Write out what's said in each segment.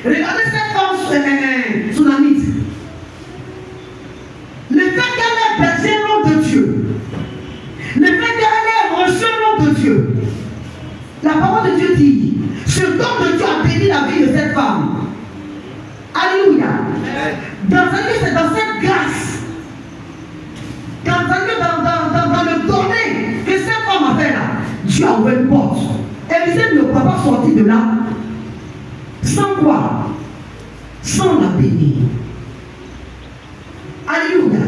Regardez cette femme tsunamite. Le fait qu'elle ait bercé le nom de Dieu, le fait qu'elle ait reçu le nom de Dieu, la parole de Dieu dit, ce don de Dieu a béni la vie de cette femme. Alléluia. Dans cette grâce, dans le donné que cette femme a fait là, Dieu a ouvert une porte. Élisée ne peut pas sortir de là sans quoi? Sans la bénir. Alléluia.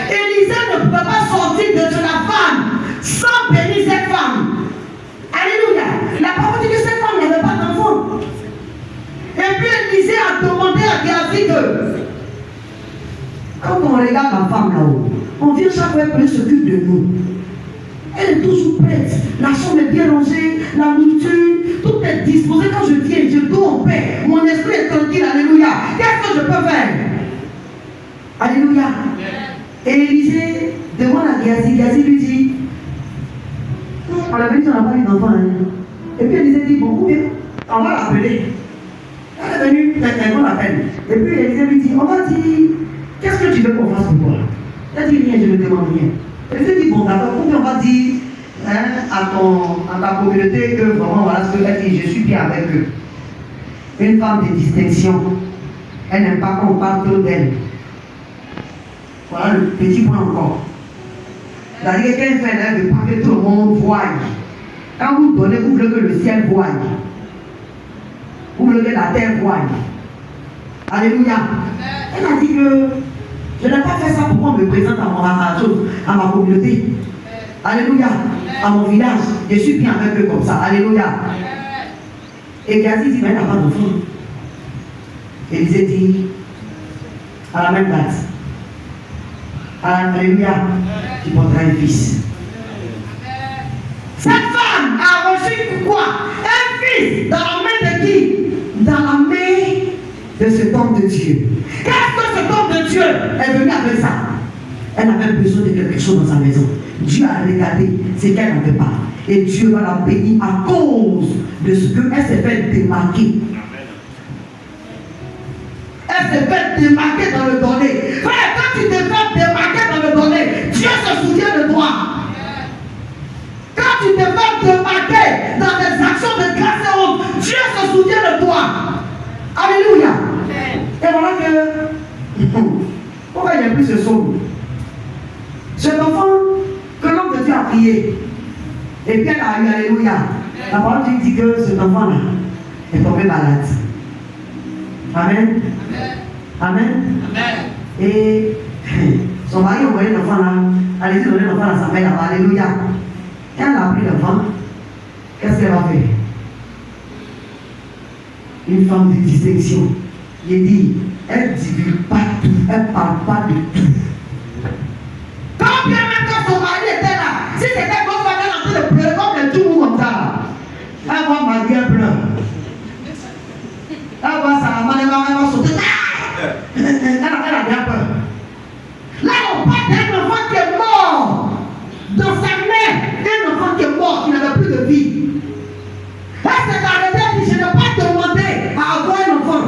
Élisée ne peut pas sortir de la femme sans bénir cette femme. Alléluia. La parole dit que cette femme n'avait pas d'enfant. Et puis Élisée a demandé à Géasi que, quand on regarde la femme là-haut, on vient chaque fois qu'elle s'occupe de nous. Elle est toujours prête. La chambre est bien rangée, la nourriture, tout est disposé. Quand je viens, je dors en paix. Mon esprit est tranquille. Alléluia. Qu'est-ce que je peux faire? Alléluia. Et Élisée demande à Géasi. Géasi lui dit, on avait dit qu'on n'a pas eu d'enfant. Hein. Et puis Élisée dit, bon, ou bien, on va l'appeler. Elle est venue, on l'appelle. Et puis Élisée lui dit, on va dire, qu'est-ce que tu veux qu'on fasse pour toi? Elle dit rien, je ne demande rien. Élisée dit, bon d'accord, ou bien on va dire à ta communauté que vraiment voilà ce qu'elle dit, je suis bien avec eux. Une femme de distinction, elle n'aime pas qu'on parle trop d'elle. Voilà le petit point encore. C'est-à-dire qu'elle fait, elle ne veut pas que tout le monde voie. Quand vous donnez, vous voulez que le ciel voie. Vous voulez que la terre voie. Alléluia. Elle a dit que je n'ai pas fait ça pour qu'on me présente à ma communauté. Alléluia. À mon village. Je suis bien avec eux comme ça. Alléluia. Et Géasi dit, mais elle n'a pas d'enfant. Élisée dit, à la même date. Alléluia. Tu porteras un fils. Cette femme a reçu quoi? Un fils dans la main de qui? Dans la main de cet homme de Dieu. Qu'est-ce que cet homme de Dieu est venu avec ça? Elle avait besoin de quelque chose dans sa maison. Dieu a regardé ce qu'elle n'avait pas. Et Dieu va la bénir à cause de ce qu'elle s'est fait démarquer. Elle s'est fait démarquer dans le donné. Frère, quand tu te fais démarquer dans le donné, Dieu se souvient de toi. Quand tu te fais démarquer dans des actions de grâce et honte, Dieu se souvient de toi. Alléluia. Et voilà que, pourquoi il n'y a plus ce son? Cet enfant que l'homme de Dieu a prié, et puis elle a eu, alléluia. La parole dit que cet enfant-là est tombé malade. Amen. Amen. Amen. Et son mari a envoyé l'enfant là, allez-y donner l'enfant à sa mère là-bas, alléluia. Et elle a pris l'enfant, qu'est-ce qu'elle a fait? Une femme de distinction. Il dit, elle ne divulgue pas tout, elle ne parle pas de tout. Quand bien même quand son mari était là, si c'était votre femme, elle est en train de pleurer comme le tout comme ça. Elle voit Marie, elle pleure. Elle voit sa maman, elle va sauter. Elle a bien peur. Là, on parle d'un enfant qui est mort. Dans sa main, un enfant qui est mort, qui n'avait plus de vie. Elle s'est arrêtée, elle dit, je n'ai pas demandé à avoir un enfant.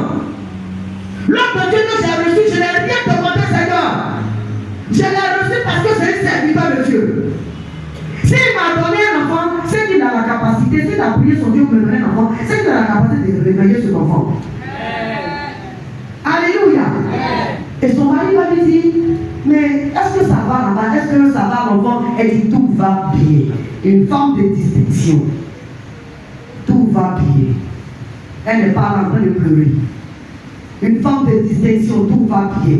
L'homme de Dieu que j'ai reçu, je n'ai rien demandé, Seigneur. Je l'ai reçu parce que c'est un serviteur de Dieu. S'il m'a donné un enfant, c'est qu'il a la capacité, s'il a prié son Dieu pour me donner un enfant, c'est qu'il a la capacité de réveiller cet enfant. Alléluia. Et son mari va lui dire, mais est-ce que ça va là-bas? Est-ce que ça va l'enfant? Elle dit, tout va bien. Une femme de distinction. Tout va bien. Elle n'est pas en train de pleurer. Une femme de distinction, tout va bien.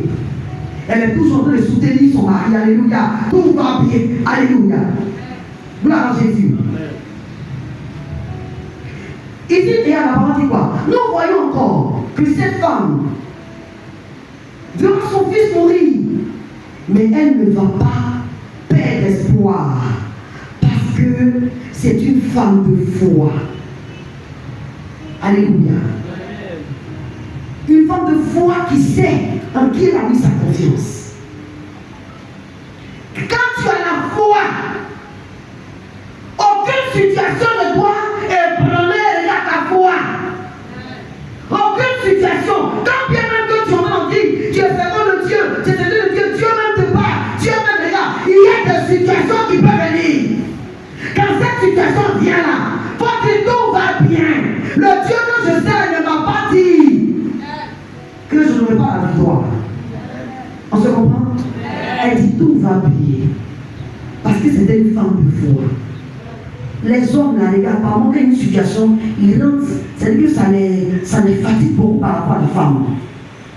Elle est toujours en train de soutenir son mari. Alléluia. Tout va bien. Alléluia. Gloire à Jésus. Ici, et à la parole dit quoi? Nous voyons encore que cette femme verra son fils mourir. Mais elle ne va pas perdre espoir. Parce que c'est une femme de foi. Alléluia. Une femme de foi qui sait en qui elle a mis sa confiance. Quand tu as la foi, aucune situation ne doit ébranler ta foi. Aucune situation qui peut venir. Quand cette situation vient là, faut que tout va bien. Le Dieu que je sais ne m'a pas dit que je n'aurai pas la victoire. On se comprend? Elle dit tout va bien. Parce que c'était une femme de foi. Les hommes là, les gars, apparemment, qu'il y a une situation, ils rentrent, c'est-à-dire que ça les fatigue beaucoup par rapport à la femme.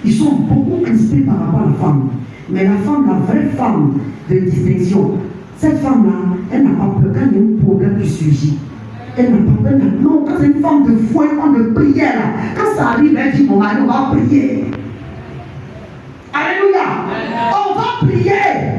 Ils sont beaucoup crispés par rapport à la femme. Mais la femme, la vraie femme de distinction, cette femme-là, elle n'a pas peur quand il y a un problème qui surgit. Elle n'a pas peur. Non, quand c'est une femme de foi, une femme de prière, là, quand ça arrive, elle dit, mon mari, on va prier. Alléluia. On va prier.